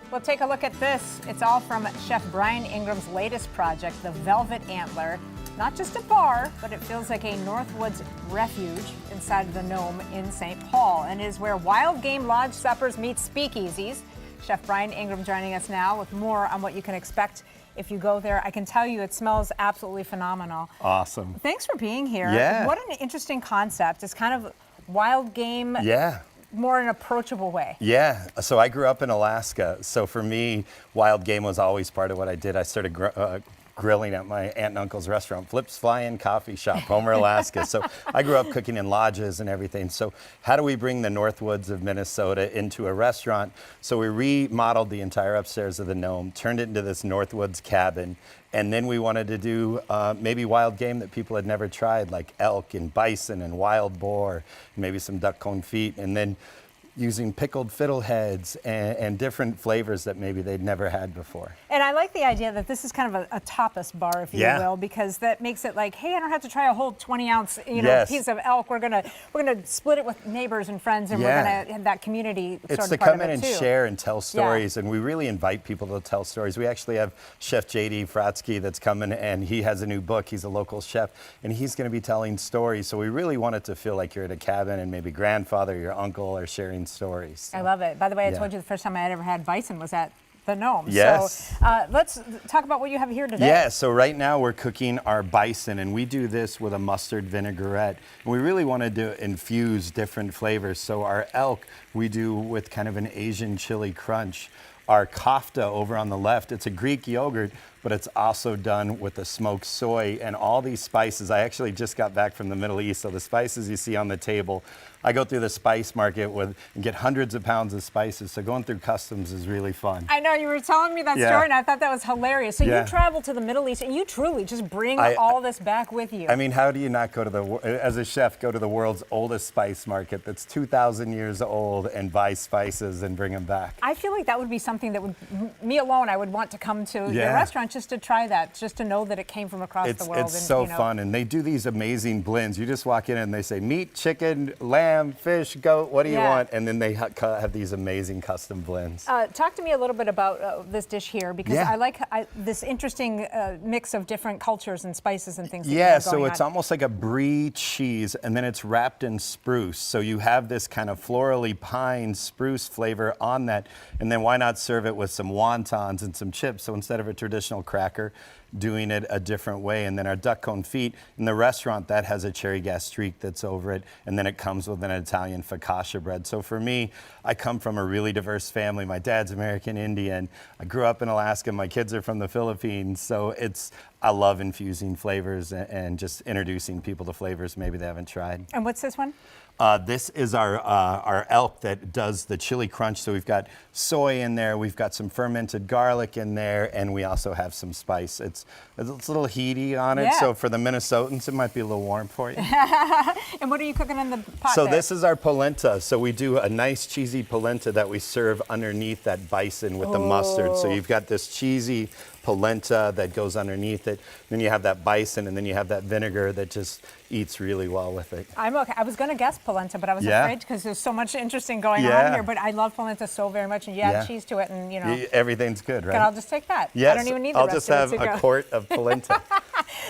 Well, take a look at this. It's all from Chef Brian Ingram's latest project, the Velvet Antler. Not just a bar, but it feels like a Northwoods refuge inside of the Nome in St. Paul, and is where wild game lodge suppers meet speakeasies. Chef Brian Ingram joining us now with more on what you can expect if you go there. I can tell you it smells absolutely phenomenal. Awesome. Thanks for being here. Yeah. What an interesting concept. It's kind of wild game. Yeah. More in an approachable way. Yeah, so I grew up in Alaska. So for me, wild game was always part of what I did. I started grilling at my aunt and uncle's restaurant, Flip's Fly-In Coffee Shop, Homer, Alaska. So I grew up cooking in lodges and everything. So how do we bring the Northwoods of Minnesota into a restaurant? So we remodeled the entire upstairs of the Nome, turned it into this Northwoods cabin. And then we wanted to do maybe wild game that people had never tried, like elk and bison and wild boar, maybe some duck confit, and then using pickled fiddleheads and different flavors that maybe they'd never had before. And I like the idea that this is kind of a tapas bar, if you will, because that makes it like, hey, I don't have to try a whole 20-ounce, piece of elk. We're gonna split it with neighbors and friends, and we're gonna have that community sort of part of it too. It's to come in and share and tell stories, and we really invite people to tell stories. We actually have Chef J.D. Fratsky that's coming, and he has a new book. He's a local chef, and he's going to be telling stories. So we really want it to feel like you're at a cabin, and maybe grandfather, your uncle are sharing stories. So, I love it. By the way, I told you the first time I had ever had bison was at the Nome. Yes. So let's talk about what you have here today. Yeah, so right now we're cooking our bison, and we do this with a mustard vinaigrette. And we really wanted to infuse different flavors. So our elk we do with kind of an Asian chili crunch. Our kofta over on the left, it's a Greek yogurt, but it's also done with the smoked soy and all these spices. I actually just got back from the Middle East, so the spices you see on the table, I go through the spice market and get hundreds of pounds of spices, so going through customs is really fun. I know, you were telling me that story, and I thought that was hilarious. So you travel to the Middle East, and you truly just bring all this back with you. I mean, how do you not go to as a chef, go to the world's oldest spice market that's 2,000 years old and buy spices and bring them back? I feel like that would be something that would, me alone, I would want to come to your restaurant just to try that, just to know that it came from across the world. It's so fun, and they do these amazing blends. You just walk in and they say, meat, chicken, lamb, fish, goat, what do you want? And then they have these amazing custom blends. Talk to me a little bit about this dish here, because I like this interesting mix of different cultures and spices and things that you have going so it's almost like a brie cheese, and then it's wrapped in spruce. So you have this kind of florally pine spruce flavor on that, and then why not serve it with some wontons and some chips? So instead of a traditional cracker, doing it a different way. And then our duck confit in the restaurant, that has a cherry gas streak that's over it, and then it comes with an Italian focaccia bread. So for me, I come from a really diverse family. My dad's American Indian. I grew up in Alaska. My kids are from the Philippines. So I love infusing flavors and just introducing people to flavors maybe they haven't tried. And what's this one? This is our elk that does the chili crunch. So we've got soy in there, we've got some fermented garlic in there, and we also have some spice. It's a little heaty on it, so for the Minnesotans, it might be a little warm for you. And what are you cooking in the pot So there? this is our polenta. So we do a nice cheesy polenta that we serve underneath that bison with the mustard. So you've got this cheesy polenta that goes underneath it. Then you have that bison, and then you have that vinegar that just eats really well with it. I'm okay. I was going to guess polenta, but I was afraid because there's so much interesting going on here. But I love polenta so very much, and you add cheese to it, and everything's good, right? And I'll just take that. Yes, I don't even need the I'll rest just of have it to a go. quart of polenta.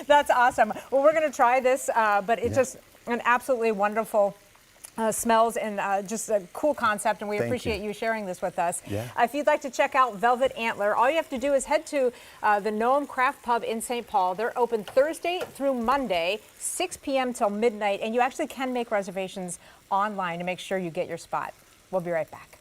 That's awesome. Well, we're going to try this, but it's just an absolutely wonderful smells and just a cool concept, and we appreciate you sharing this with us. If you'd like to check out Velvet Antler, all you have to do is head to the Nome Craft Pub in St. Paul. They're open Thursday through Monday, 6 p.m. till midnight, and you actually can make reservations online to make sure you get your spot. We'll be right back.